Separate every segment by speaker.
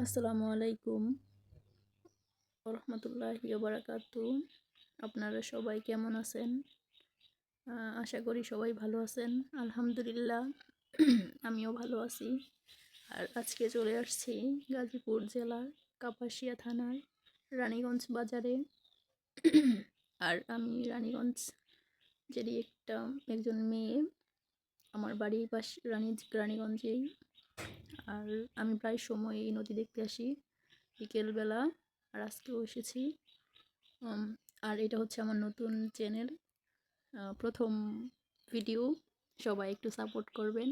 Speaker 1: আসসালামু আলাইকুম রহমতুল্লাহি বারাকাতু। আপনারা সবাই কেমন আছেন? আশা করি সবাই ভালো আছেন। আলহামদুলিল্লাহ আমিও ভালো আছি। আর আজকে চলে আসছি গাজীপুর জেলার কাপাসিয়া থানার রানীগঞ্জ বাজারে। আর আমি রানীগঞ্জেরই একজন মেয়ে। আমার বাড়ির পাশে রানীগঞ্জেই। আর আমি প্রায় সময় এই নদী দেখতে আসি বিকেলবেলা, আর আজকেও এসেছি। আর এটা হচ্ছে আমার নতুন চ্যানেল, প্রথম ভিডিও। সবাই একটু সাপোর্ট করবেন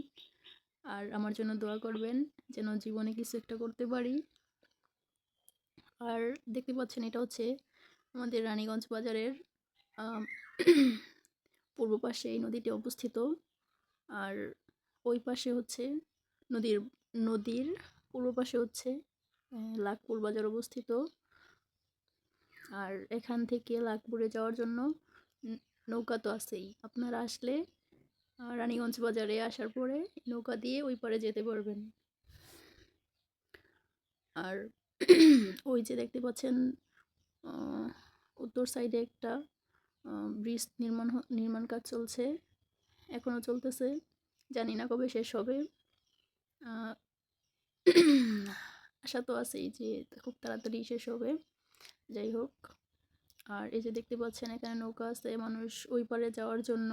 Speaker 1: আর আমার জন্য দোয়া করবেন যেন জীবনে কিছু একটা করতে পারি। আর দেখতে পাচ্ছেন এটা হচ্ছে আমাদের রানীগঞ্জ বাজারের পূর্ব পাশে এই নদীটি অবস্থিত। আর ওই পাশে হচ্ছে নদীর পূর্ব পাশে হচ্ছে লাকপুর বাজার অবস্থিত। আর এখান থেকে লাকপুরে যাওয়ার জন্য নৌকা তো আছেই। আপনারা আসলে রানীগঞ্জ বাজারে আসার পরে নৌকা দিয়ে ওই পারে যেতে পারবেন। আর ওই যে দেখতে পাচ্ছেন উত্তর সাইডে একটা ব্রিজ নির্মাণ কাজ চলছে, এখনও চলতেছে, জানি না কবে শেষ হবে। আশা তো আছেই যে খুব তাড়াতাড়ি শেষ হবে। যাই হোক, আর এই যে দেখতে পাচ্ছেন এখানে নৌকা আছে মানুষ ওই পারে যাওয়ার জন্য।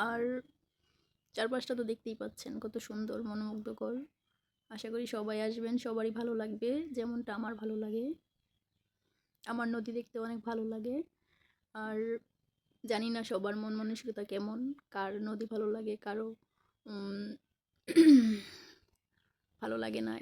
Speaker 1: আর চারপাশটা তো দেখতেই পাচ্ছেন কত সুন্দর, মনোমুগ্ধকর। আশা করি সবাই আসবেন, সবারই ভালো লাগবে যেমনটা আমার ভালো লাগে। আমার নদী দেখতে অনেক ভালো লাগে। আর জানি না সবার মন মানসিকতা কেমন, কার নদী ভালো লাগে, কারো ভালো লাগে না।